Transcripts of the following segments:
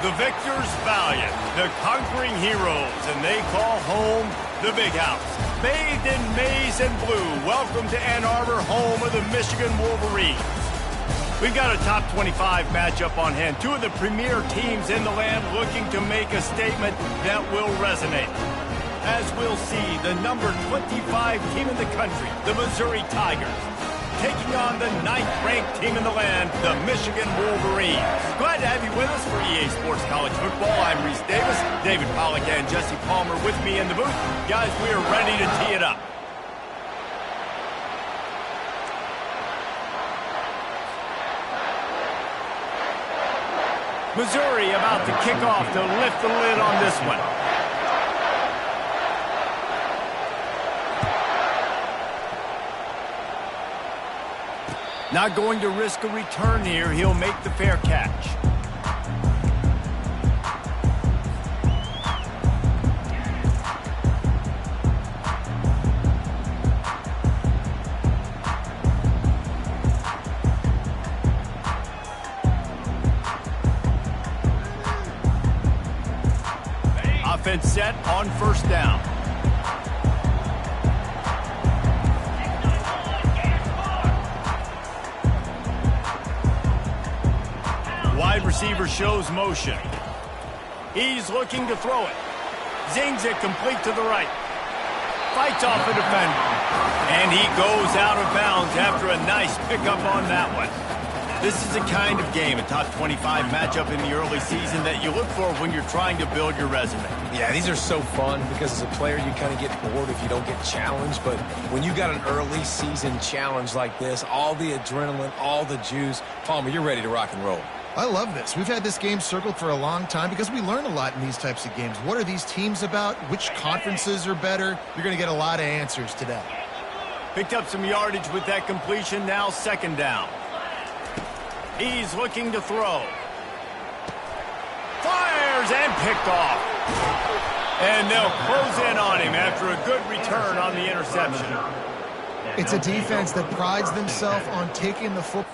The victors valiant, the conquering heroes, and they call home the Big House. Bathed in maize and blue, welcome to Ann Arbor, home of the Michigan Wolverines. We've got a top 25 matchup on hand. Two of the premier teams in the land looking to make a statement that will resonate. As we'll see, the number 25 team in the country, the Missouri Tigers, taking on the 9th-ranked team in the land, the Michigan Wolverines. Glad to have you with us for EA Sports College Football. I'm Reese Davis, David Pollack and Jesse Palmer with me in the booth. Guys, we are ready to tee it up. Missouri about to kick off to lift the lid on this one. Not going to risk a return here. He'll make the fair catch. Offense set on first down. Wide receiver shows motion. He's looking to throw it. Zings it complete to the right. Fights off the defender. And he goes out of bounds after a nice pickup on that one. This is the kind of game, a top 25 matchup in the early season, that you look for when you're trying to build your resume. Yeah, these are so fun because as a player you kind of get bored if you don't get challenged. But when you got an early season challenge like this, all the adrenaline, all the juice, Palmer, you're ready to rock and roll. I love this. We've had this game circled for a long time because we learn a lot in these types of games. What are these teams about? Which conferences are better? You're going to get a lot of answers today. Picked up some yardage with that completion. Now second down. He's looking to throw. Fires and picked off. And they'll close in on him after a good return on the interception. It's a defense that prides themselves on taking the football.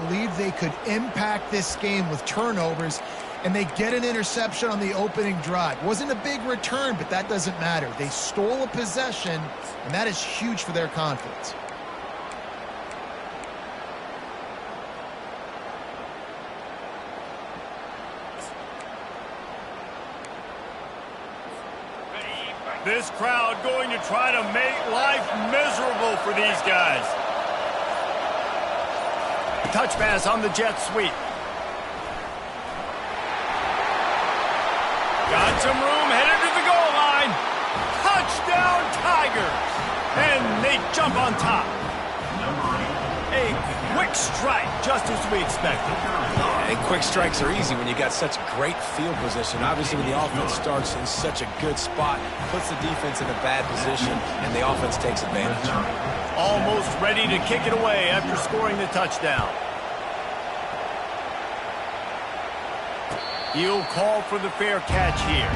Believe they could impact this game with turnovers, and they get an interception on the opening drive. Wasn't a big return, but that doesn't matter. They stole a possession, and that is huge for their confidence. This crowd going to try to make life miserable for these guys. Touch pass on the jet sweep. Got some room, headed to the goal line. Touchdown Tigers! And they jump on top. A quick strike, just as we expected. Yeah, and quick strikes are easy when you got such great field position. Obviously, when the offense starts in such a good spot, puts the defense in a bad position, and the offense takes advantage. Almost ready to kick it away after scoring the touchdown. He'll call for the fair catch here.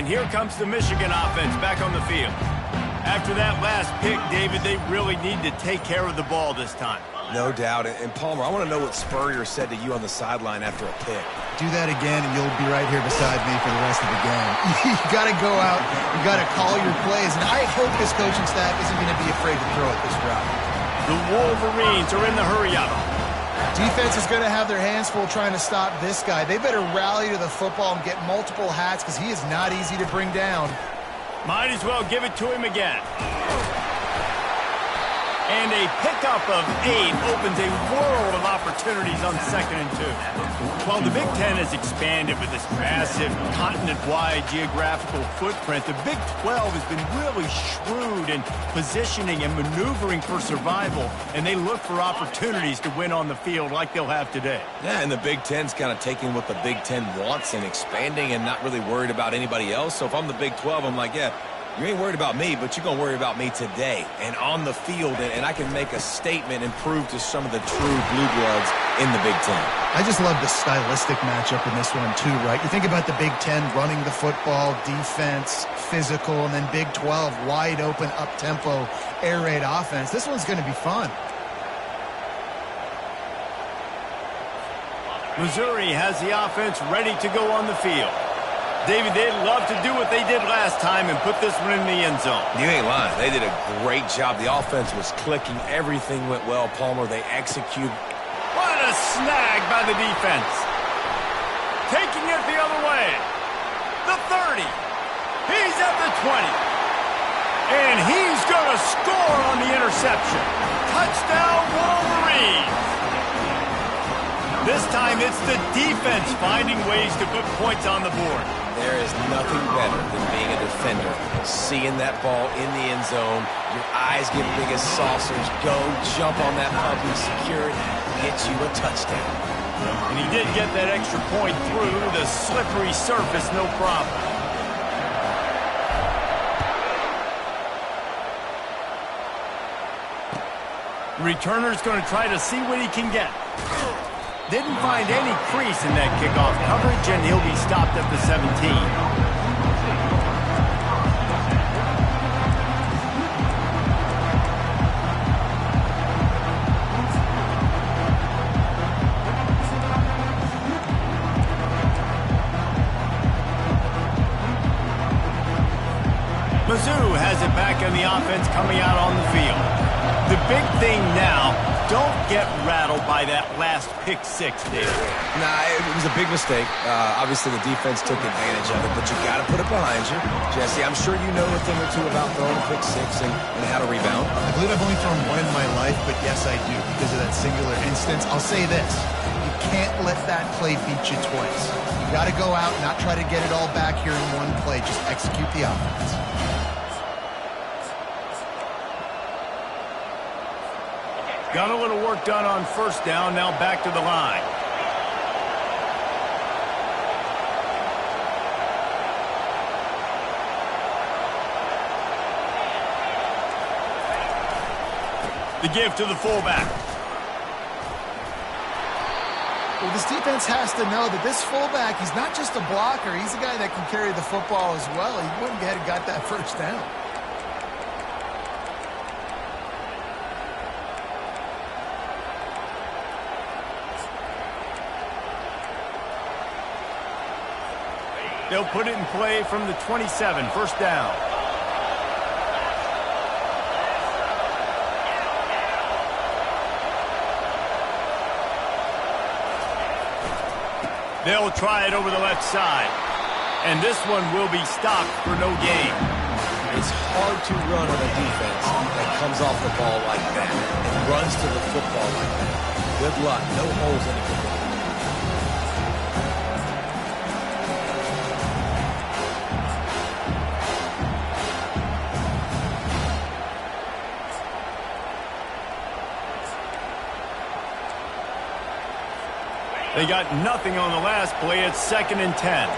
And here comes the Michigan offense back on the field. After that last pick, David, they really need to take care of the ball this time. No doubt. And Palmer, I want to know what Spurrier said to you on the sideline after a pick. Do that again, and you'll be right here beside me for the rest of the game. You got to go out. You got to call your plays. And I hope this coaching staff isn't going to be afraid to throw it this route. The Wolverines are in the hurry-up. Defense is going to have their hands full trying to stop this guy. They better rally to the football and get multiple hats because he is not easy to bring down. Might as well give it to him again. And a pickup of 8 opens a world of opportunities on 2nd and 2. While the Big Ten has expanded with this massive continent-wide geographical footprint, the Big 12 has been really shrewd in positioning and maneuvering for survival, and they look for opportunities to win on the field like they'll have today. Yeah, and the Big Ten's kind of taking what the Big Ten wants and expanding and not really worried about anybody else. So if I'm the Big 12, I'm like, yeah, you ain't worried about me, but you're going to worry about me today and on the field, and I can make a statement and prove to some of the true blue bloods in the Big Ten. I just love the stylistic matchup in this one, too, right? You think about the Big Ten running the football, defense, physical, and then Big 12, wide open, up-tempo, air raid offense. This one's going to be fun. Missouri has the offense ready to go on the field. David, they'd love to do what they did last time and put this one in the end zone. You ain't lying. They did a great job. The offense was clicking. Everything went well, Palmer. They executed. What a snag by the defense. Taking it the other way. The 30. He's at the 20. And he's going to score on the interception. Touchdown, Wolverines. This time it's the defense finding ways to put points on the board. There is nothing better than being a defender. Seeing that ball in the end zone, your eyes get big as saucers, go jump on that puppy, secure it, get you a touchdown. And he did get that extra point through the slippery surface, no problem. Returner's going to try to see what he can get. Didn't find any crease in that kickoff coverage, and he'll be stopped at the 17. Mizzou has it back in the offense coming out on the field. The big thing now, don't get rattled by that last pick 6, David. Nah, it was a big mistake. Obviously, the defense took advantage of it, but you got to put it behind you. Jesse, I'm sure you know a thing or two about throwing a pick 6 and how to rebound. I believe I've only thrown one in my life, but yes, I do because of that singular instance. I'll say this. You can't let that play beat you twice. You got to go out and not try to get it all back here in one play. Just execute the offense. Got a little work done on first down, now back to the line. The give to the fullback. Well, this defense has to know that this fullback, he's not just a blocker. He's a guy that can carry the football as well. He went ahead and got that first down. They'll put it in play from the 27, first down. They'll try it over the left side. And this one will be stopped for no gain. It's hard to run on a defense that comes off the ball like that and runs to the football like that. Good luck. No holes in the football. They got nothing on the last play. It's 2nd and 10.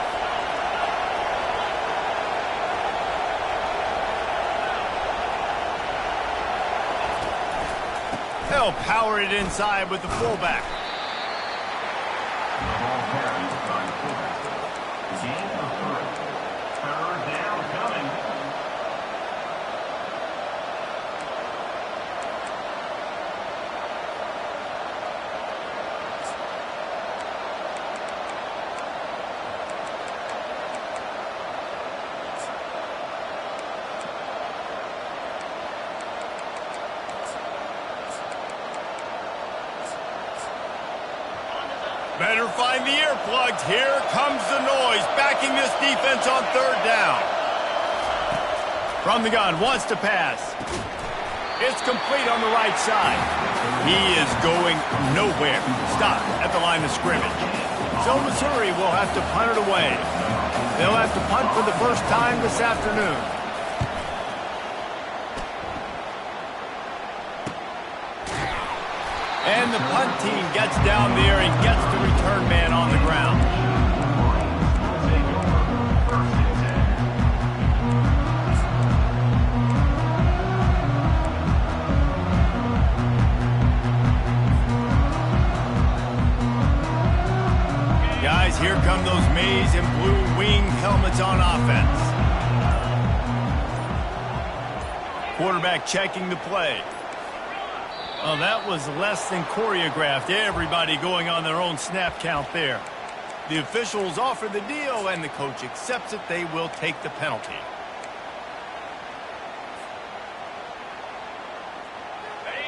They'll power it inside with the fullback. Better find the earplugs. Here comes the noise, backing this defense on third down. From the gun, wants to pass. It's complete on the right side. He is going nowhere. Stop at the line of scrimmage. So Missouri will have to punt it away. They'll have to punt for the first time this afternoon. And the punt team gets down there and gets the return man on the ground. Guys, here come those maize and blue wing helmets on offense. Quarterback checking the play. Well, that was less than choreographed. Everybody going on their own snap count there. The officials offer the deal, and the coach accepts it. They will take the penalty.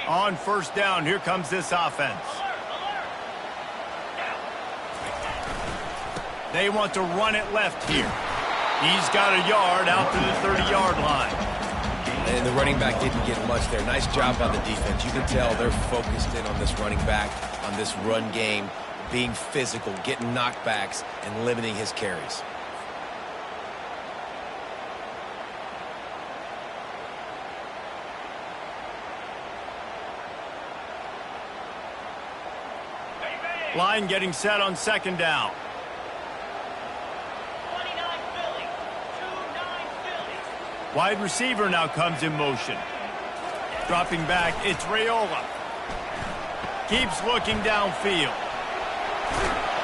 On first down, here comes this offense. They want to run it left here. He's got a yard out to the 30-yard line. And the running back didn't get much there. Nice job on the defense. You can tell they're focused in on this running back, on this run game, being physical, getting knockbacks, and limiting his carries. Line getting set on second down. Wide receiver now comes in motion. Dropping back, it's Raiola. Keeps looking downfield.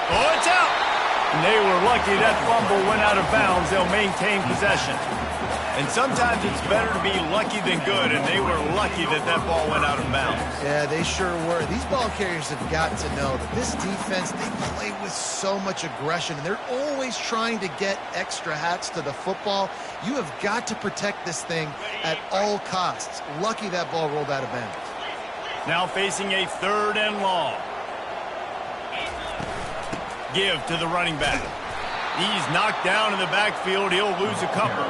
Oh, it's out! And they were lucky that fumble went out of bounds. They'll maintain possession. And sometimes it's better to be lucky than good, and they were lucky that that ball went out of bounds. Yeah, they sure were. These ball carriers have got to know that this defense, they play with so much aggression, and they're always trying to get extra hats to the football. You have got to protect this thing at all costs. Lucky that ball rolled out of bounds. Now facing a third and long. Give to the running back. He's knocked down in the backfield. He'll lose a couple.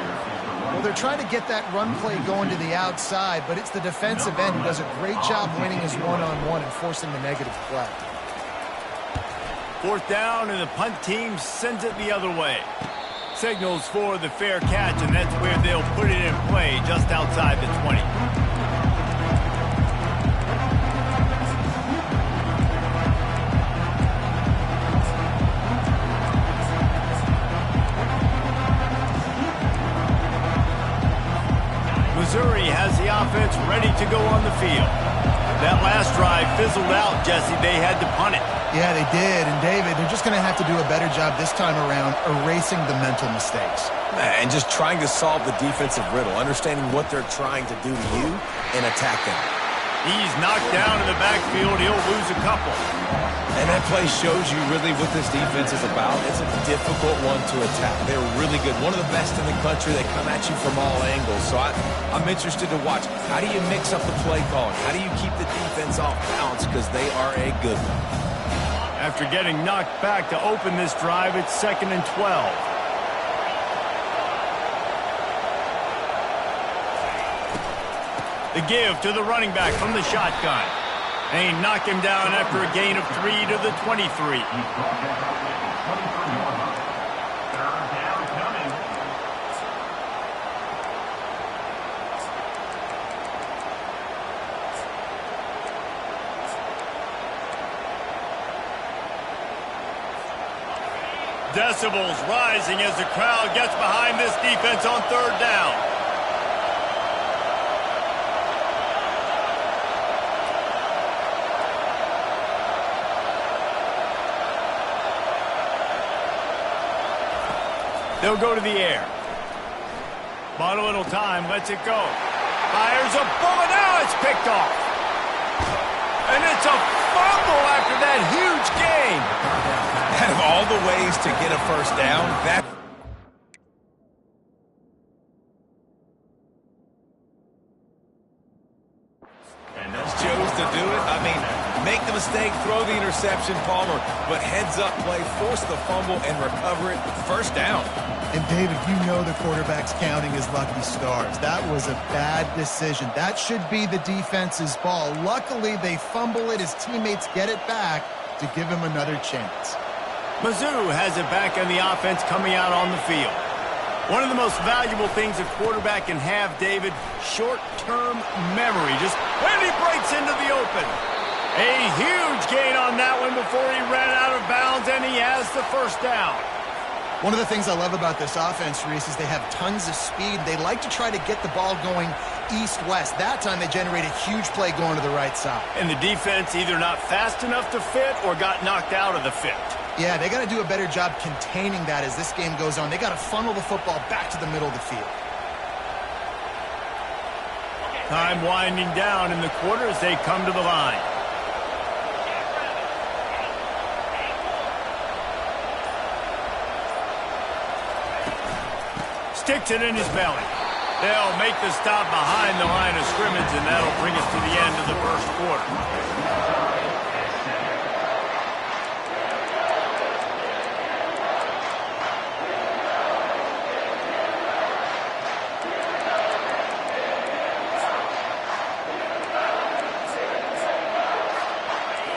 Well, they're trying to get that run play going to the outside, but it's the defensive end who does a great job winning his one-on-one and forcing the negative play. Fourth down, and the punt team sends it the other way. Signals for the fair catch, and that's where they'll put it in play, just outside the 20. Missouri has the offense ready to go on the field. That last drive fizzled out, Jesse. They had to punt it. Yeah, they did. And, David, they're just going to have to do a better job this time around erasing the mental mistakes. And just trying to solve the defensive riddle, understanding what they're trying to do to you and attack them. He's knocked down in the backfield. He'll lose a couple. And that play shows you really what this defense is about. It's a difficult one to attack. They're really good. One of the best in the country. They come at you from all angles. So I'm interested to watch. How do you mix up the play calling? How do you keep the defense off balance? Because they are a good one. After getting knocked back to open this drive, it's 2nd and 12. The give to the running back from the shotgun. They knock him down after a gain of 3 to the 23. Decibels rising as the crowd gets behind this defense on third down. They'll go to the air. Bought a little time, lets it go. Fires a bullet, now it's picked off. And it's a fumble after that huge gain. Out of all the ways to get a first down, that chose to do it. I mean, make the mistake, throw the interception, Palmer. But heads-up play, force the fumble, and recover it. First down. And, David, you know the quarterback's counting his lucky stars. That was a bad decision. That should be the defense's ball. Luckily, they fumble it. His teammates get it back to give him another chance. Mizzou has it back on the offense coming out on the field. One of the most valuable things a quarterback can have, David, short-term memory. Just when he breaks into the open. A huge gain on that one before he ran out of bounds, and he has the first down. One of the things I love about this offense, Reese, is they have tons of speed. They like to try to get the ball going east-west. That time they generate a huge play going to the right side. And the defense either not fast enough to fit or got knocked out of the fit. Yeah, they got to do a better job containing that as this game goes on. They got to funnel the football back to the middle of the field. Time winding down in the quarter as they come to the line. Sticks it in his belly. They'll make the stop behind the line of scrimmage, and that'll bring us to the end of the first quarter.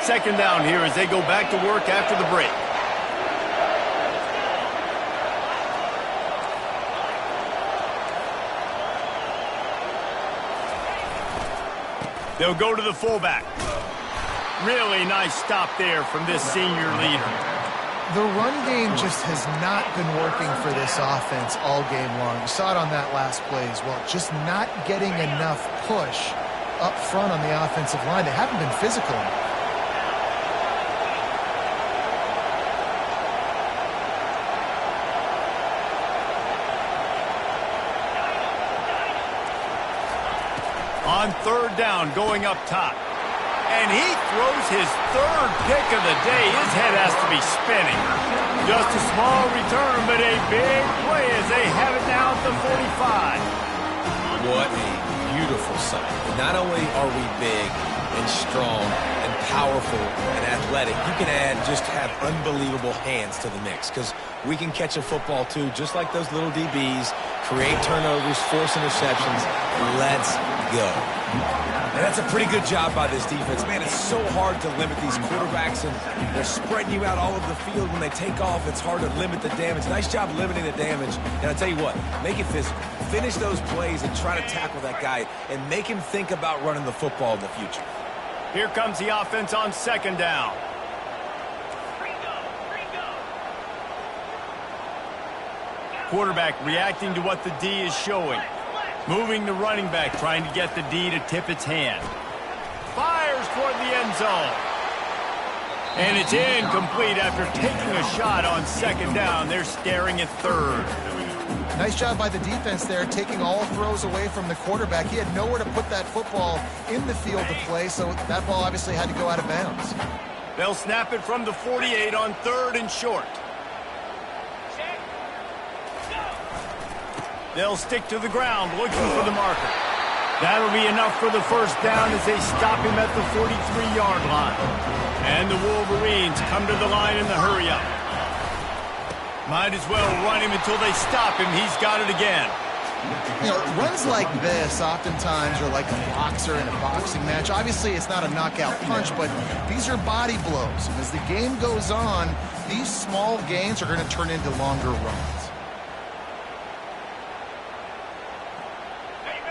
Second down here as they go back to work after the break. They'll go to the fullback. Really nice stop there from this senior leader. The run game just has not been working for this offense all game long. You saw it on that last play as well. Just not getting enough push up front on the offensive line. They haven't been physical enough. On third down, going up top. And he throws his third pick of the day. His head has to be spinning. Just a small return, but a big play as they have it now at the 45. What a beautiful sight. Not only are we big and strong and powerful and athletic, you can have unbelievable hands to the mix because we can catch a football too, just like those little DBs, create turnovers, force interceptions. Let's go. And that's a pretty good job by this defense. Man, it's so hard to limit these quarterbacks, and they're spreading you out all over the field. When they take off, it's hard to limit the damage. Nice job limiting the damage. And I tell you what, make it physical. Finish those plays and try to tackle that guy and make him think about running the football in the future. Here comes the offense on second down. Quarterback reacting to what the D is showing. Moving the running back, trying to get the D to tip its hand. Fires toward the end zone. And it's incomplete after taking a shot on second down. They're staring at third. Nice job by the defense there, taking all throws away from the quarterback. He had nowhere to put that football in the field to play, so that ball obviously had to go out of bounds. They'll snap it from the 48 on third and short. They'll stick to the ground, looking for the marker. That'll be enough for the first down as they stop him at the 43-yard line. And the Wolverines come to the line in the hurry-up. Might as well run him until they stop him. He's got it again. You know, runs like this oftentimes are like a boxer in a boxing match. Obviously, it's not a knockout punch, but these are body blows. And as the game goes on, these small gains are going to turn into longer runs.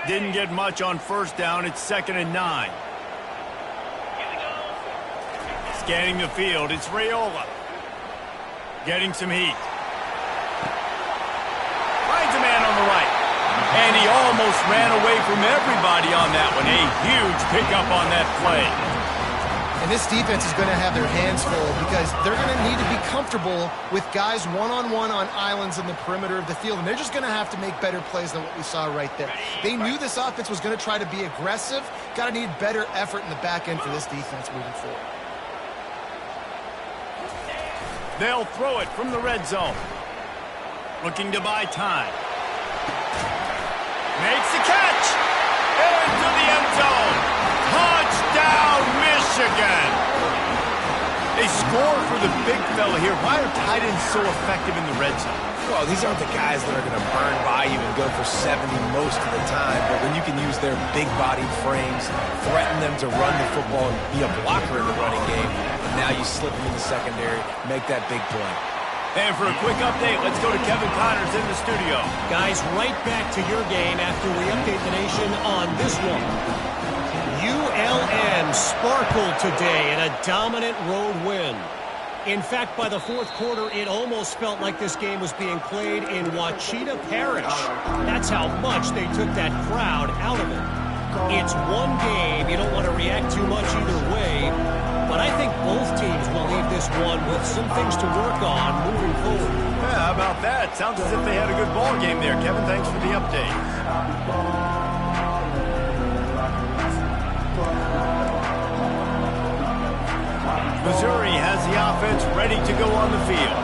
Didn't get much on first down. It's 2nd and 9. Scanning the field. It's Raiola. Getting some heat. Finds a man on the right. And he almost ran away from everybody on that one. A huge pickup on that play. And this defense is going to have their hands full because they're going to need to be comfortable with guys one-on-one on islands in the perimeter of the field. And they're just going to have to make better plays than what we saw right there. They knew this offense was going to try to be aggressive. Got to need better effort in the back end for this defense moving forward. They'll throw it from the red zone. Looking to buy time. Makes the catch. Into the end zone. Touchdown, Michigan. 4 for the big fella here. Why are tight ends so effective in the red zone? Well, these aren't the guys that are going to burn by you and go for 70 most of the time, but when you can use their big-bodied frames, threaten them to run the football and be a blocker in the running game, now you slip them in the secondary, make that big play. And for a quick update, let's go to Kevin Connors in the studio. Guys, right back to your game after we update the nation on this one. ULM sparkled today in a dominant road win. In fact, by the fourth quarter, it almost felt like this game was being played in Wachita Parish. That's how much they took that crowd out of it. It's one game. You don't want to react too much either way, but I think both teams will leave this one with some things to work on moving forward. Yeah, how about that? Sounds as if they had a good ball game there. Kevin, thanks for the update. Missouri has the offense ready to go on the field.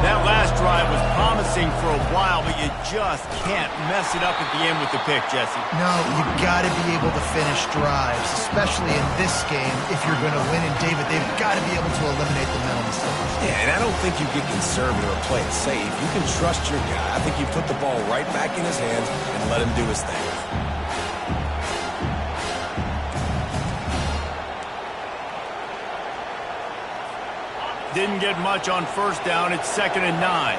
That last drive was promising for a while, but you just can't mess it up at the end with the pick, Jesse. No, you got to be able to finish drives, especially in this game if you're going to win. And David, they've got to be able to eliminate the mental mistakes. Yeah, and I don't think you get conservative or play it safe. You can trust your guy. I think you put the ball right back in his hands and let him do his thing. Didn't get much on first down. It's 2nd and 9.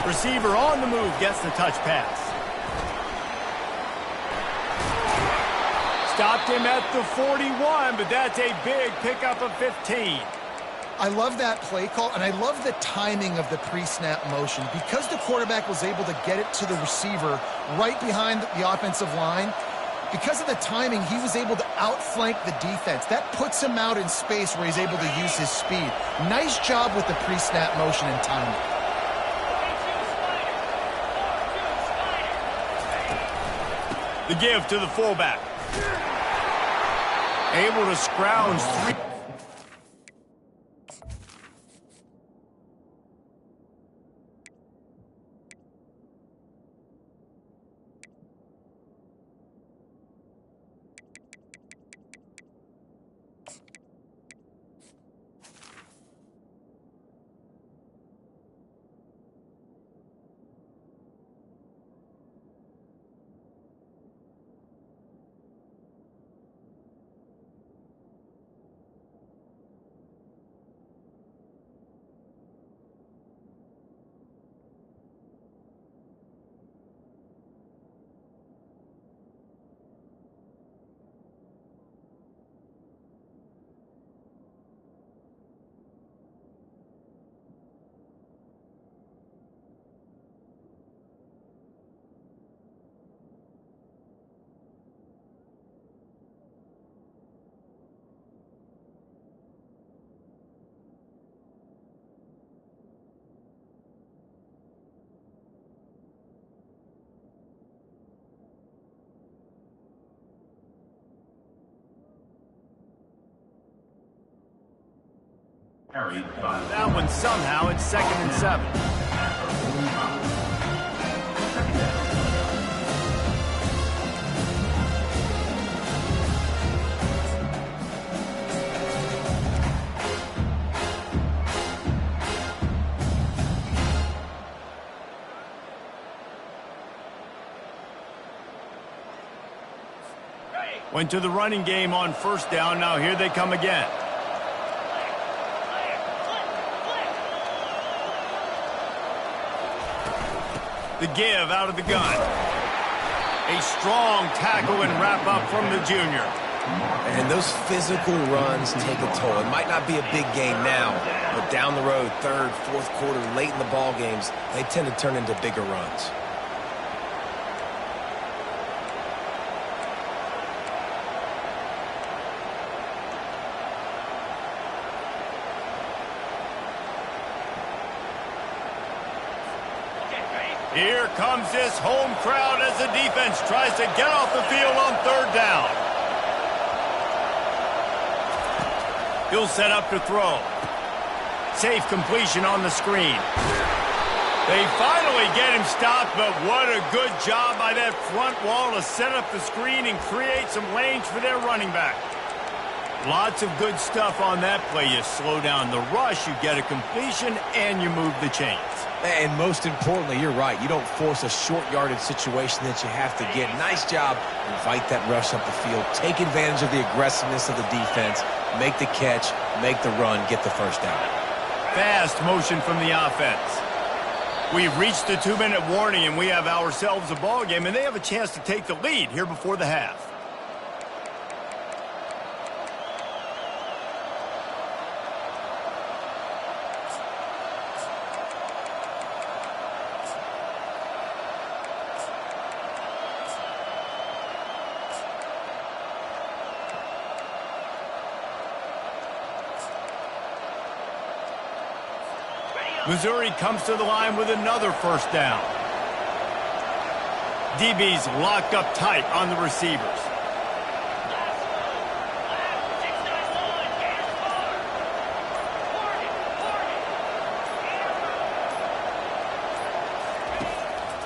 Receiver on the move gets the touch pass. Stopped him at the 41, but that's a big pickup of 15. I love that play call, and I love the timing of the pre-snap motion. Because the quarterback was able to get it to the receiver right behind the offensive line, because of the timing, he was able to outflank the defense. That puts him out in space where he's able to use his speed. Nice job with the pre-snap motion and timing. The give to the fullback. Able to scrounge 3. That one somehow, it's 2nd and 7. Went to the running game on first down. Now here they come again. The give out of the gun. A strong tackle and wrap up from the junior. And those physical runs take a toll. It might not be a big game now, but down the road, third, fourth quarter, late in the ball games, they tend to turn into bigger runs. Here comes this home crowd as the defense tries to get off the field on third down. He'll set up to throw. Safe completion on the screen. They finally get him stopped, but what a good job by that front wall to set up the screen and create some lanes for their running back. Lots of good stuff on that play. You slow down the rush, you get a completion, and you move the chains. And most importantly, you're right. You don't force a short yardage situation that you have to get. Nice job. Invite that rush up the field. Take advantage of the aggressiveness of the defense. Make the catch. Make the run. Get the first down. Fast motion from the offense. We've reached the 2-minute warning, and we have ourselves a ball game, and they have a chance to take the lead here before the half. Missouri comes to the line with another first down. DB's locked up tight on the receivers.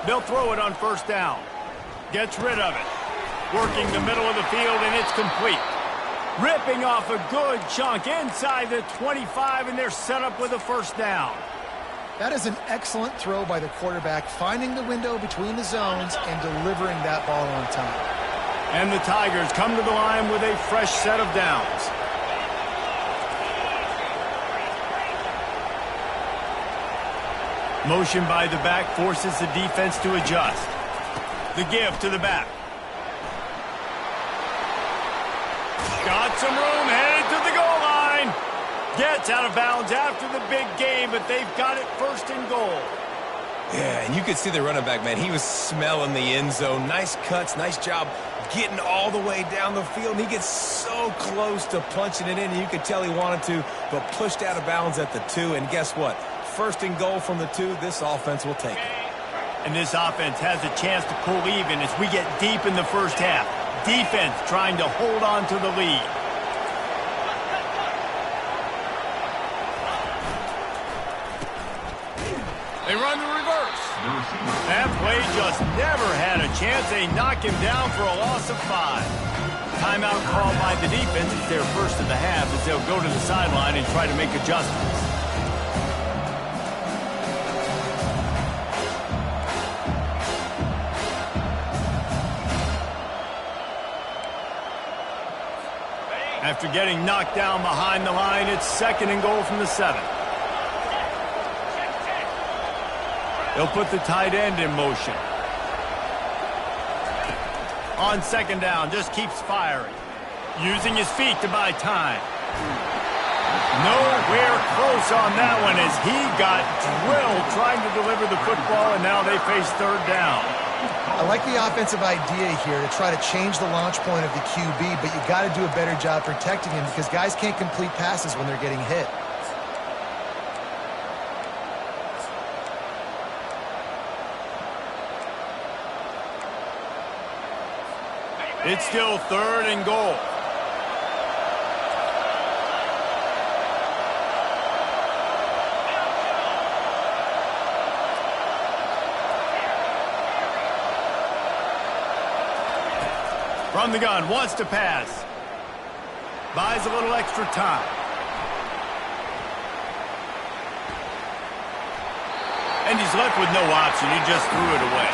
They'll throw it on first down. Gets rid of it. Working the middle of the field, and it's complete. Ripping off a good chunk inside the 25, and they're set up with a first down. That is an excellent throw by the quarterback, finding the window between the zones and delivering that ball on time. And the Tigers come to the line with a fresh set of downs. Motion by the back forces the defense to adjust. The give to the back. Got some room, headed to the goal line. Gets out of bounds after the big game, but they've got it first and goal. Yeah, and you could see the running back, man. He was smelling the end zone. Nice cuts, nice job getting all the way down the field. And he gets so close to punching it in, and you could tell he wanted to, but pushed out of bounds at the 2. And guess what? First and goal from the 2, this offense will take it. And this offense has a chance to pull even as we get deep in the first half. Defense trying to hold on to the lead. They run the reverse. That play just never had a chance. They knock him down for a loss of 5. Timeout called by the defense. It's their first of the half as they'll go to the sideline and try to make adjustments. After getting knocked down behind the line, it's second and goal from the 7. They'll put the tight end in motion. On second down, just keeps firing. Using his feet to buy time. Nowhere close on that one as he got drilled trying to deliver the football, and now they face third down. I like the offensive idea here to try to change the launch point of the QB, but you got to do a better job protecting him because guys can't complete passes when they're getting hit. It's still third and goal. From the gun, wants to pass. Buys a little extra time. And he's left with no option. He just threw it away.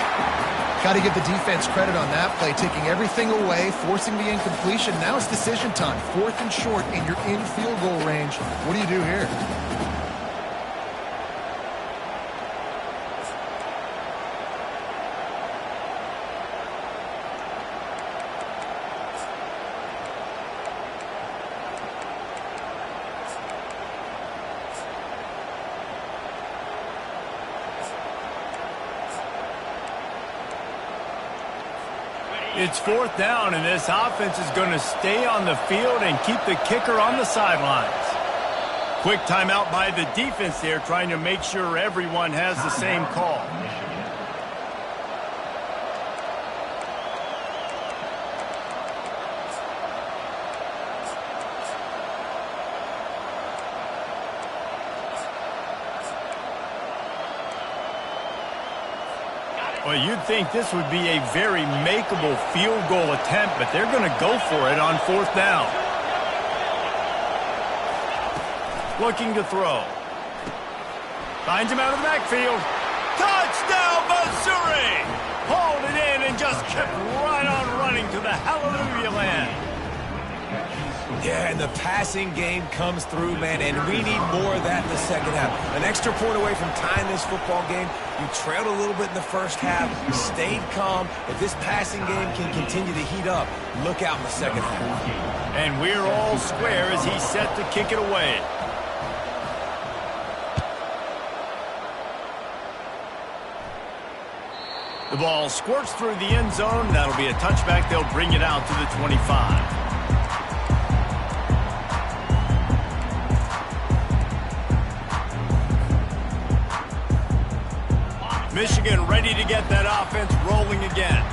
Got to give the defense credit on that play, taking everything away, forcing the incompletion. Now it's decision time. 4th and short, and you're in field goal range. What do you do here? It's 4th down, and this offense is going to stay on the field and keep the kicker on the sidelines. Quick timeout by the defense there, trying to make sure everyone has the same call. Well, you'd think this would be a very makeable field goal attempt, but they're going to go for it on 4th down. Looking to throw. Finds him out of the backfield. Touchdown, Missouri! Hauled it in and just kept right on running to the hallelujah land. Yeah, and the passing game comes through, man, and we need more of that in the second half. An extra point away from tying this football game. You trailed a little bit in the first half, stayed calm. If this passing game can continue to heat up, look out in the second half. And we're all square as he's set to kick it away. The ball squirts through the end zone. That'll be a touchback. They'll bring it out to the 25. Michigan ready to get that offense rolling again.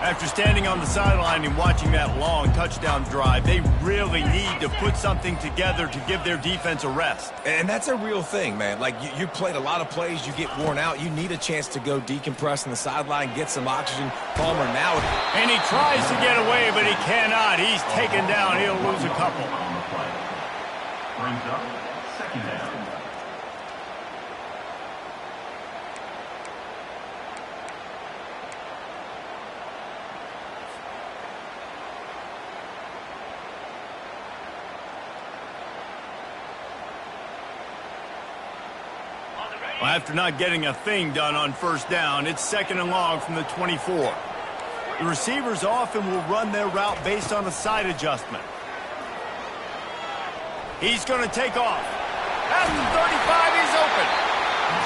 After standing on the sideline and watching that long touchdown drive, they really need to put something together to give their defense a rest. And that's a real thing, man. Like, you played a lot of plays, you get worn out. You need a chance to go decompress on the sideline, get some oxygen. Palmer now. And he tries to get away, but he cannot. He's taken down. He'll lose a couple. Brings up 2nd down. Well, after not getting a thing done on 1st down, it's 2nd and long from the 24. The receivers often will run their route based on a side adjustment. He's going to take off. At the 35, he's open.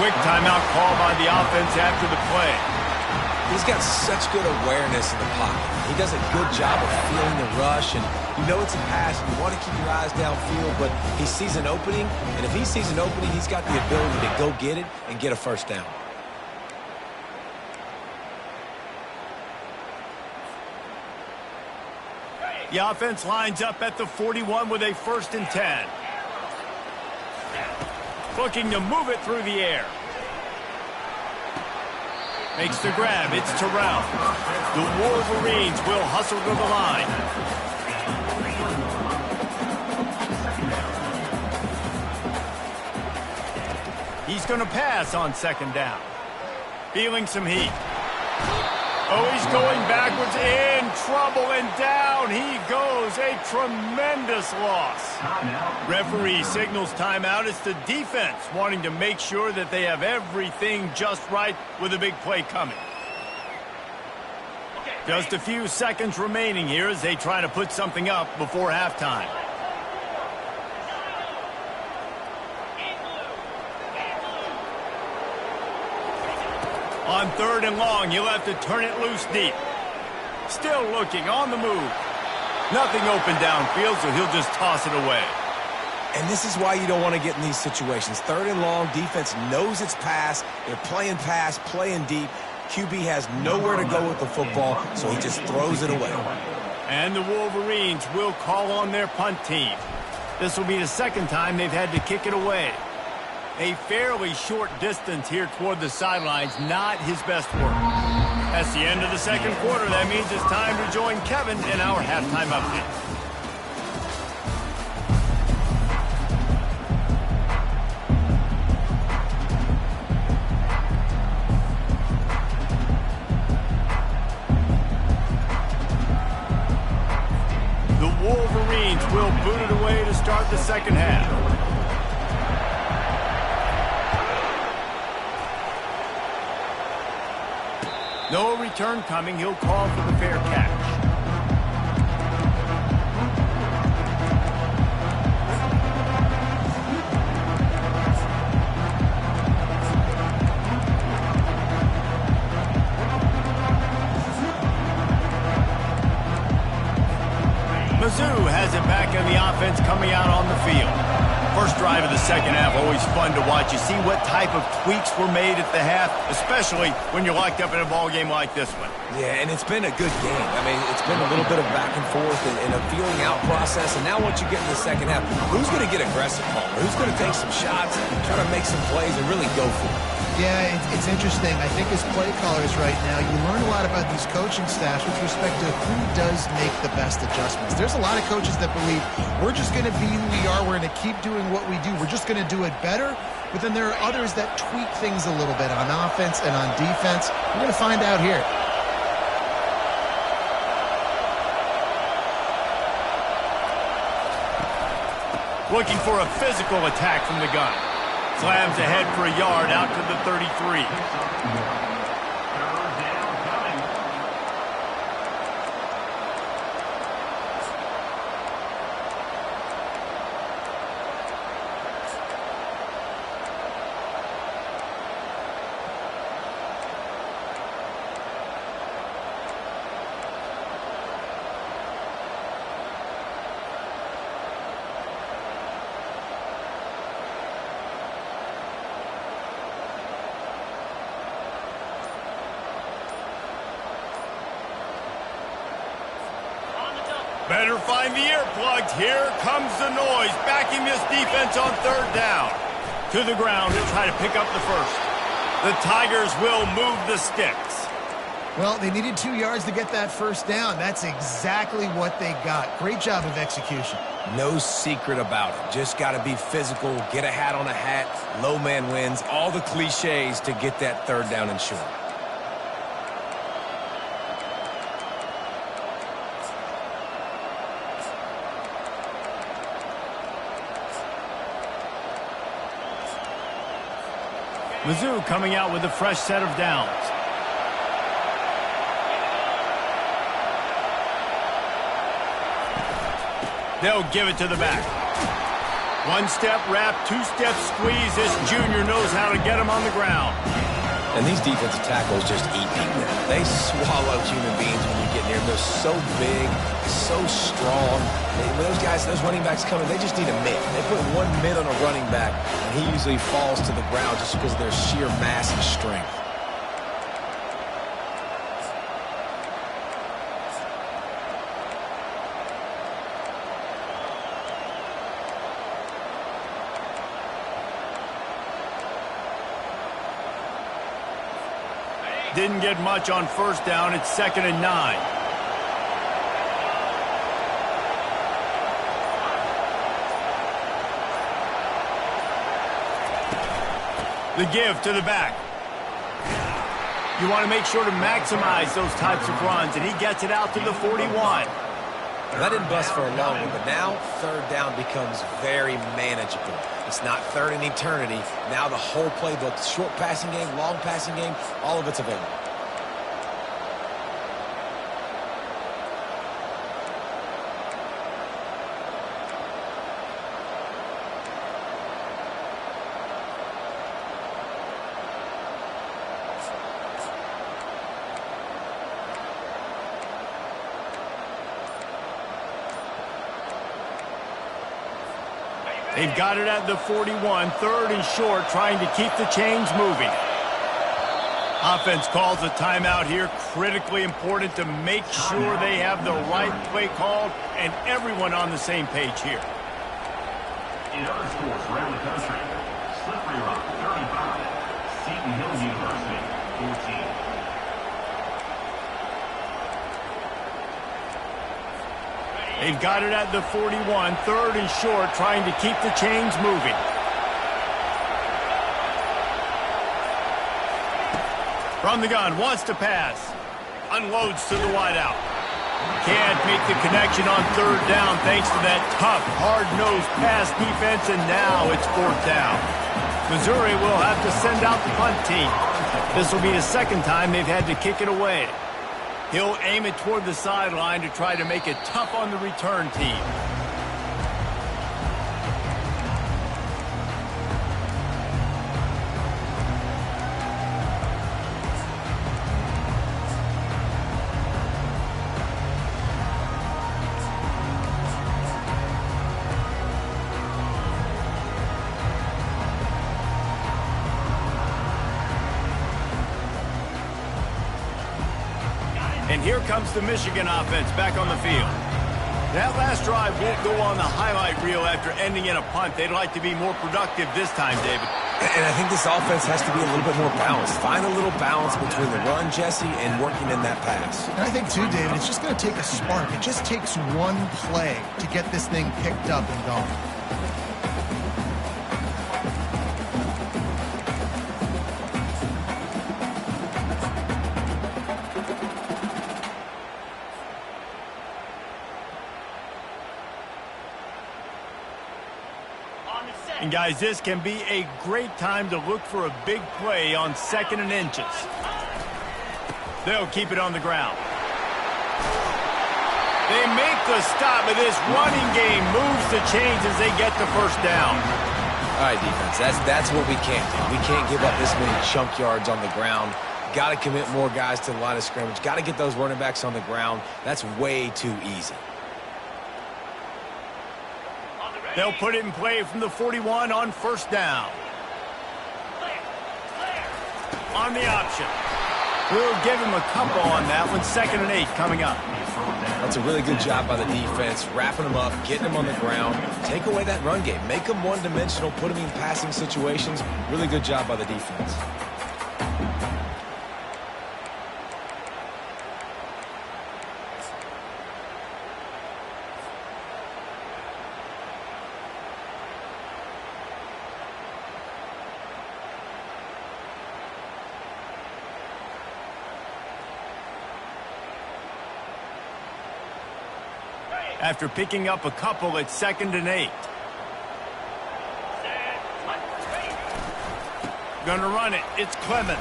Quick timeout call by the offense after the play. He's got such good awareness in the pocket. He does a good job of feeling the rush, and you know it's a pass, and you want to keep your eyes downfield, but he sees an opening, and if he sees an opening, he's got the ability to go get it and get a 1st down. The offense lines up at the 41 with a 1st and 10. Looking to move it through the air. Makes the grab. It's Terrell. The Wolverines will hustle to the line. He's going to pass on 2nd down. Feeling some heat. Oh, he's going backwards, in trouble, and down he goes. A tremendous loss. Referee signals timeout. It's the defense wanting to make sure that they have everything just right with a big play coming. Just a few seconds remaining here as they try to put something up before halftime. On 3rd and long, he'll have to turn it loose deep. Still looking, on the move. Nothing open downfield, so he'll just toss it away. And this is why you don't want to get in these situations. 3rd and long, defense knows it's pass. They're playing pass, playing deep. QB has nowhere to go with the football, so he just throws it away. And the Wolverines will call on their punt team. This will be the 2nd time they've had to kick it away. A fairly short distance here toward the sidelines, not his best work. That's the end of the 2nd quarter. That means it's time to join Kevin in our halftime update. The Wolverines will boot it away to start the 2nd half. No return coming. He'll call for the fair catch. Mizzou has it back in the offense coming out on the field. First drive of the 2nd half, always fun to watch. You see what type of tweaks were made at the half, especially when you're locked up in a ball game like this one. Yeah, and it's been a good game. I mean, it's been a little bit of back and forth and a feeling out process. And now once you get in the 2nd half, who's going to get aggressive, Palmer? Who's going to take some shots, try to make some plays, and really go for it? Yeah, it's interesting. I think as play callers right now, you learn a lot about these coaching staffs with respect to who does make the best adjustments. There's a lot of coaches that believe we're just going to be who we are. We're going to keep doing what we do. We're just going to do it better. But then there are others that tweak things a little bit on offense and on defense. We're going to find out here. Looking for a physical attack from the gun. Slams ahead for a yard out to the 33. Better find the earplugs. Here comes the noise, backing this defense on third down. To the ground to try to pick up the first. The Tigers will move the sticks. Well, they needed 2 yards to get that first down. That's exactly what they got. Great job of execution. No secret about it. Just got to be physical, get a hat on a hat, low man wins, all the cliches to get that third down and short. Mizzou coming out with a fresh set of downs. They'll give it to the back. One-step wrap, two-step squeeze. This junior knows how to get him on the ground. And these defensive tackles just eat people. They swallow human beings when you get near them. They're so big, so strong. When those guys, those running backs come in, they just need a mid. They put one mid on a running back, and he usually falls to the ground just because of their sheer mass and strength. Didn't get much on first down. It's 2nd and 9. The give to the back. You want to make sure to maximize those types of runs, and he gets it out to the 41. That didn't bust for a long one, but now third down becomes very manageable. It's not third in eternity. Now the whole playbook, short passing game, long passing game, all of it's available. They've got it at the 41, 3rd and short, trying to keep the chains moving. Offense calls a timeout here. Critically important to make sure they have the right play called and everyone on the same page here. In other sports around the country, Slippery Rock 35, Seton Hill University 14. They've got it at the 41, 3rd and short, trying to keep the chains moving. From the gun, wants to pass. Unloads to the wideout. Can't make the connection on third down thanks to that tough, hard-nosed pass defense, and now it's 4th down. Missouri will have to send out the punt team. This will be the 2nd time they've had to kick it away. He'll aim it toward the sideline to try to make it tough on the return team. And here comes the Michigan offense back on the field. That last drive won't go on the highlight reel after ending in a punt. They'd like to be more productive this time, David. And I think this offense has to be a little bit more balanced. Find a little balance between the run, Jesse, and working in that pass. And I think, too, David, it's just going to take a spark. It just takes one play to get this thing picked up and going. And guys, this can be a great time to look for a big play on 2nd and inches. They'll keep it on the ground. They make the stop, but this running game moves the chains as they get the first down. All right, defense, that's what we can't do. We can't give up this many chunk yards on the ground. Got to commit more guys to the line of scrimmage. Got to get those running backs on the ground. That's way too easy. They'll put it in play from the 41 on 1st down. On the option. We'll give him a couple on that one. 2nd and 8 coming up. That's a really good job by the defense, wrapping them up, getting them on the ground. Take away that run game. Make them one-dimensional, put them in passing situations. Really good job by the defense. After picking up a couple at 2nd and 8. Gonna run it. It's Clemens.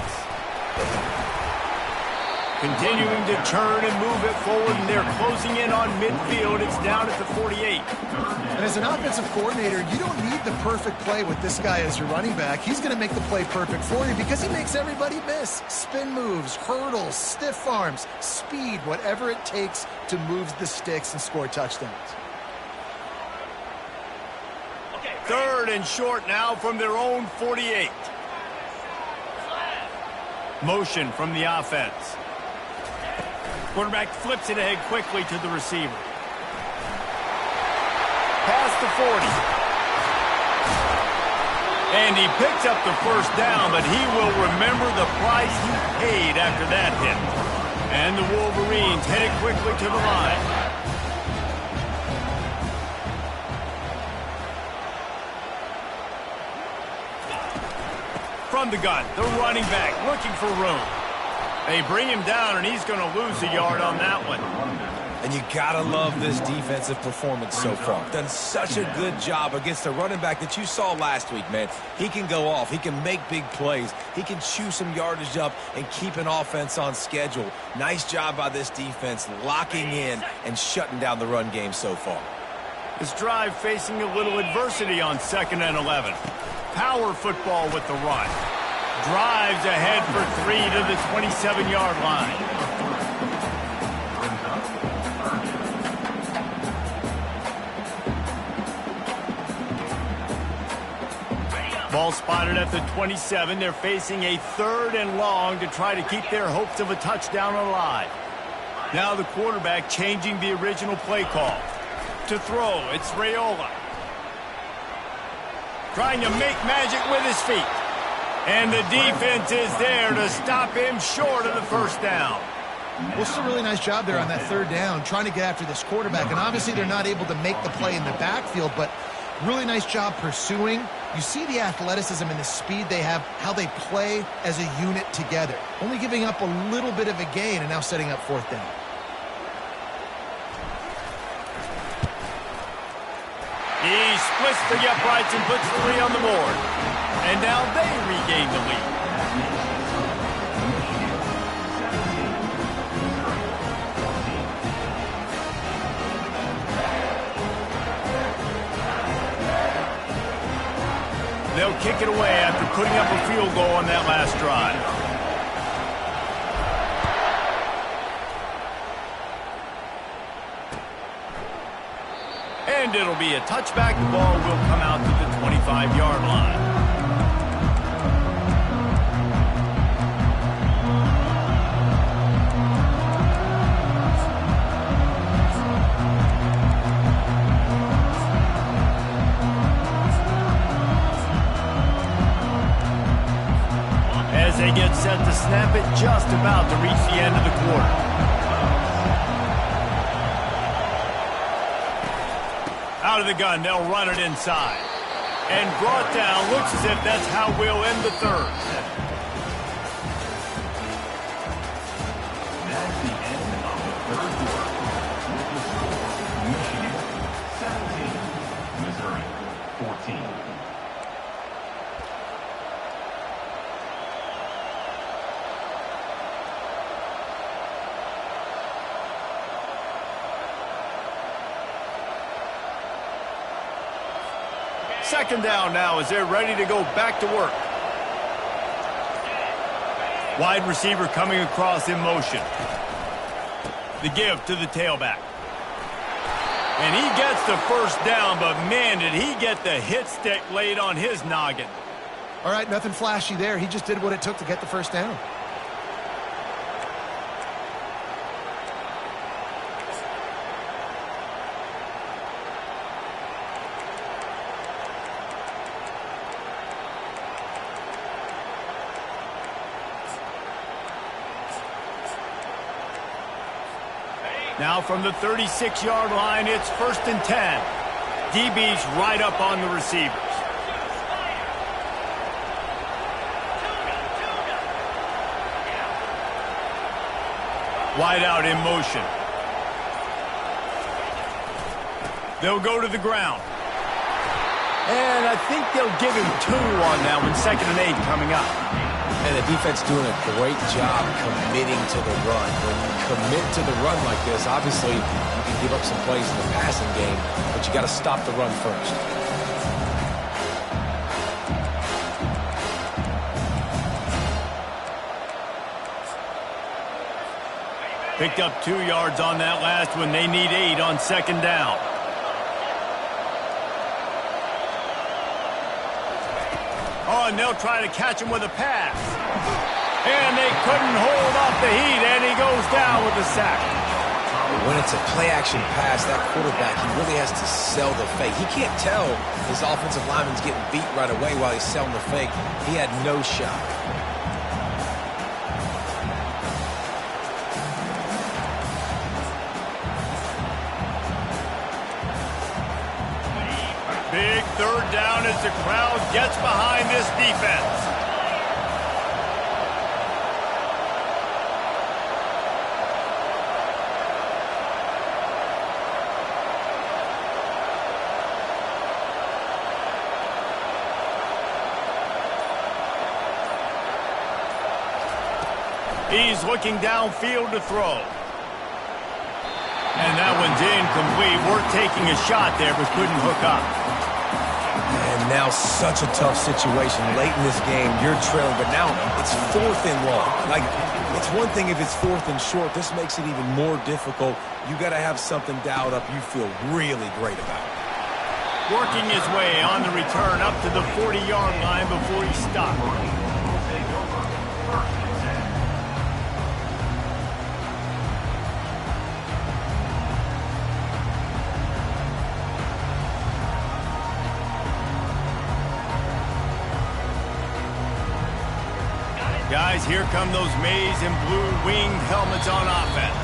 Continuing to turn and move it forward, and they're closing in on midfield. It's down at the 48. And as an offensive coordinator, you don't need the perfect play with this guy as your running back. He's going to make the play perfect for you because he makes everybody miss. Spin moves, hurdles, stiff arms, speed, whatever it takes to move the sticks and score touchdowns. 3rd and short now from their own 48. Motion from the offense. Quarterback flips it ahead quickly to the receiver. Past the 40. And he picks up the 1st down, but he will remember the price he paid after that hit. And the Wolverines headed quickly to the line. From the gun, the running back looking for room. They bring him down, and he's going to lose a yard on that one. And you got to love this defensive performance so far. Done such a good job against the running back that you saw last week, man. He can go off. He can make big plays. He can chew some yardage up and keep an offense on schedule. Nice job by this defense locking in and shutting down the run game so far. This drive facing a little adversity on 2nd and 11. Power football with the run. Drives ahead for 3 to the 27-yard line. Ball spotted at the 27. They're facing a 3rd and long to try to keep their hopes of a touchdown alive. Now the quarterback changing the original play call. To throw, it's Raiola. Trying to make magic with his feet. And the defense is there to stop him short of the 1st down. Well, it's a really nice job there on that 3rd down, trying to get after this quarterback. And obviously they're not able to make the play in the backfield, but really nice job pursuing. You see the athleticism and the speed they have, how they play as a unit together. Only giving up a little bit of a gain and now setting up 4th down. He splits the uprights and puts 3 on the board. And now they regain the lead. They'll kick it away after putting up a field goal on that last drive. And it'll be a touchback. The ball will come out to the 25-yard line. snap it just about to reach the end of the quarter. Out of the gun, they'll run it inside. And brought down, looks as if that's how we'll end the third. That's the end of the third quarter. With the score, Michigan 17, Missouri 14. Second down now as they're ready to go back to work. Wide receiver coming across in motion. The give to the tailback. And he gets the first down, but man, did he get the hit stick laid on his noggin. All right, nothing flashy there. He just did what it took to get the first down. Now from the 36-yard line, it's 1st and 10. DB's right up on the receivers. Wide out in motion. They'll go to the ground. And I think they'll give him 2 on that one. 2nd and 8 coming up. And the defense doing a great job committing to the run. When you commit to the run like this, obviously you can give up some plays in the passing game, but you got to stop the run first. Picked up 2 yards on that last one. They need 8 on 2nd down. Oh, and they'll try to catch him with a pass. And they couldn't hold off the heat, and he goes down with a sack. When it's a play-action pass, that quarterback, he really has to sell the fake. He can't tell his offensive lineman's getting beat right away while he's selling the fake. He had no shot. Big 3rd down as the crowd gets behind this defense. He's looking downfield to throw. And that one's incomplete. We're taking a shot there, but couldn't hook up. And now such a tough situation. Late in this game, you're trailing, but now it's 4th and long. Like, it's one thing if it's 4th and short. This makes it even more difficult. You got to have something dialed up you feel really great about. Working his way on the return up to the 40-yard line before he stopped. Guys, here come those maize and blue winged helmets on offense.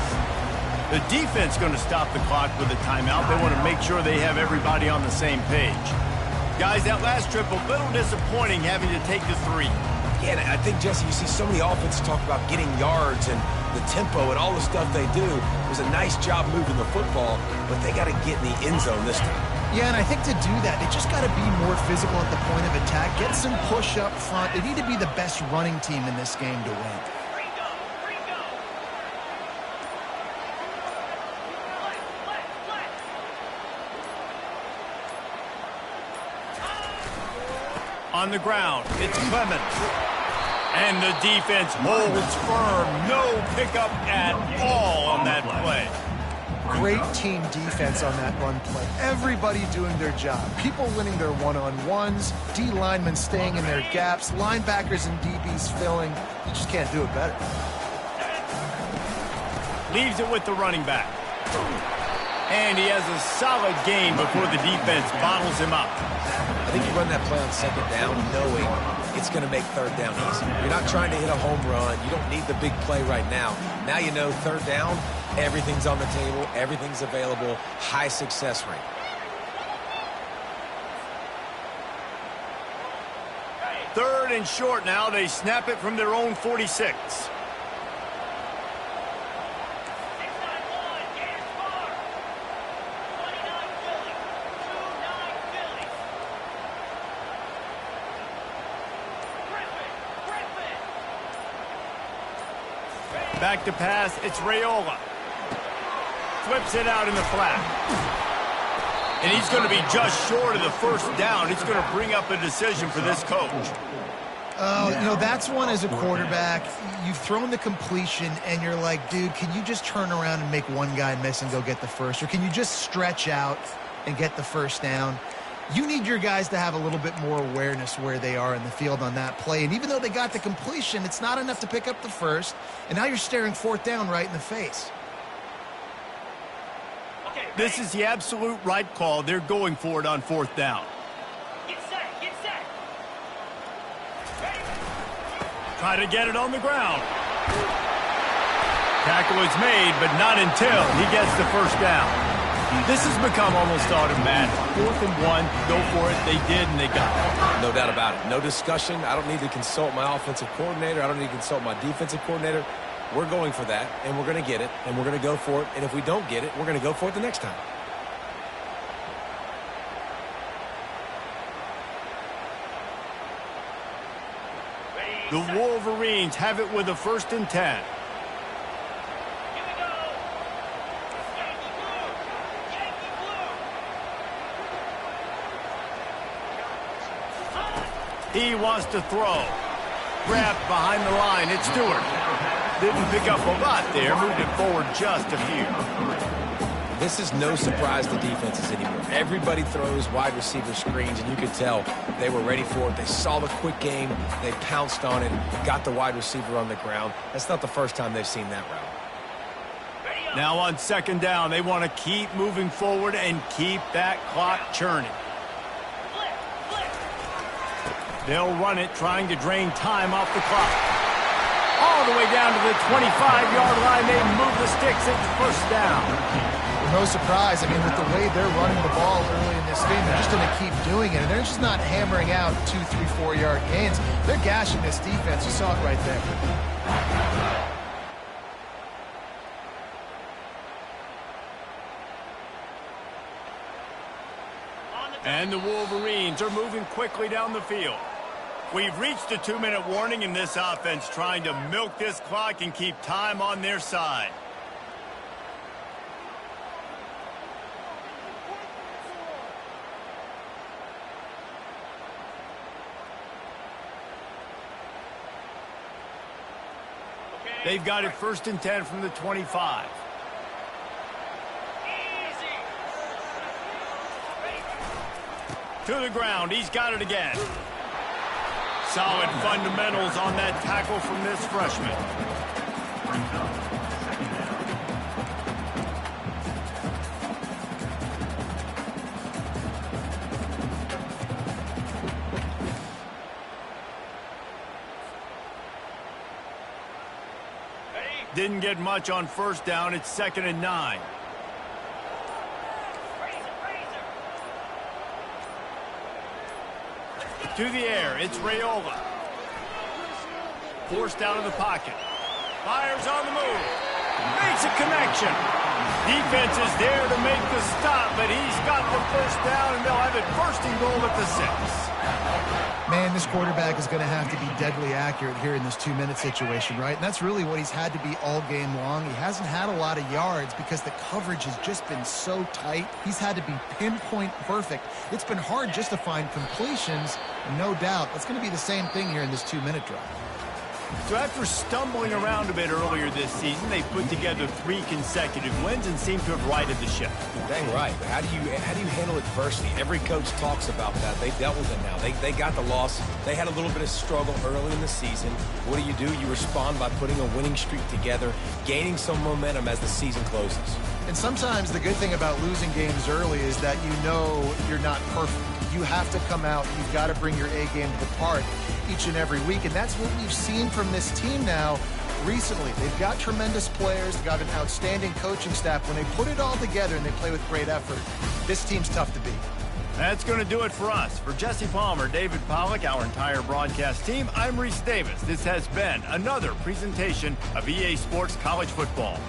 The defense going to stop the clock with a timeout. They want to make sure they have everybody on the same page. Guys, that last trip, a little disappointing having to take the 3. Yeah, I think, Jesse, you see so many offenses talk about getting yards and the tempo and all the stuff they do. It was a nice job moving the football, but they got to get in the end zone this time. Yeah, and I think to do that, they just got to be more physical at the point of attack, get some push up front. They need to be the best running team in this game to win. On the ground, it's Clemens. And the defense holds firm. No pickup at all on that play. Great team defense on that run play. Everybody doing their job. People winning their one-on-ones, D linemen staying in their gaps, linebackers and DBs filling. You just can't do it better. Leaves it with the running back. And he has a solid gain before the defense bottles him up. I think you run that play on second down knowing it's going to make third down easy. You're not trying to hit a home run. You don't need the big play right now. Now you know third down, everything's on the table, everything's available, high success rate. Third and short now. They snap it from their own 46. Back to pass, it's Raiola. Flips it out in the flat. And he's going to be just short of the first down. It's going to bring up a decision for this coach. You know, that's one as a quarterback. You've thrown the completion, and you're like, dude, can you just turn around and make one guy miss and go get the first? Or can you just stretch out and get the first down? You need your guys to have a little bit more awareness where they are in the field on that play. And even though they got the completion, it's not enough to pick up the first. And now you're staring fourth down right in the face. This is the absolute right call. They're going for it on fourth down. Get set, get set. Try to get it on the ground. Tackle is made, but not until he gets the first down. This has become almost automatic. 4th and 1, go for it. They did, and they got it. No doubt about it. No discussion. I don't need to consult my offensive coordinator. I don't need to consult my defensive coordinator. We're going for that, and we're going to get it, and we're going to go for it. And if we don't get it, we're going to go for it the next time. The Wolverines have it with a 1st and 10. He wants to throw. Grabbed behind the line. It's Stewart. Didn't pick up a lot there. Moved it forward just a few. This is no surprise to defenses anymore. Everybody throws wide receiver screens, and you could tell they were ready for it. They saw the quick game. They pounced on it, got the wide receiver on the ground. That's not the first time they've seen that route. Now on 2nd down, they want to keep moving forward and keep that clock churning. They'll run it, trying to drain time off the clock. All the way down to the 25-yard line. They move the sticks at the first down. Well, no surprise. I mean, with the way they're running the ball early in this game, they're just going to keep doing it. And they're just not hammering out 2, 3, 4-yard gains. They're gashing this defense. You saw it right there. And the Wolverines are moving quickly down the field. We've reached a 2-minute warning in this offense, trying to milk this clock and keep time on their side. They've got it 1st and 10 from the 25. To the ground. He's got it again. Solid fundamentals on that tackle from this freshman. Didn't get much on 1st down. It's 2nd and 9. To the air, it's Raiola. Forced out of the pocket. Fires on the move. Makes a connection. Defense is there to make the stop, but he's got the first down, and they'll have it 1st and goal at the 6. Man, this quarterback is going to have to be deadly accurate here in this 2-minute situation, right? And that's really what he's had to be all game long. He hasn't had a lot of yards because the coverage has just been so tight. He's had to be pinpoint perfect. It's been hard just to find completions, no doubt. That's going to be the same thing here in this 2-minute drive. So after stumbling around a bit earlier this season, they put together 3 consecutive wins and seem to have righted the ship. Dang right. How do you handle adversity? Every coach talks about that. They dealt with it now. They got the loss. They had a little bit of struggle early in the season. What do? You respond by putting a winning streak together, gaining some momentum as the season closes. And sometimes the good thing about losing games early is that you know you're not perfect. You have to come out. You've got to bring your A game to the park each and every week. And that's what we've seen from this team now recently. They've got tremendous players. They've got an outstanding coaching staff. When they put it all together and they play with great effort, this team's tough to beat. That's going to do it for us. For Jesse Palmer, David Pollack, our entire broadcast team, I'm Reese Davis. This has been another presentation of EA Sports College Football.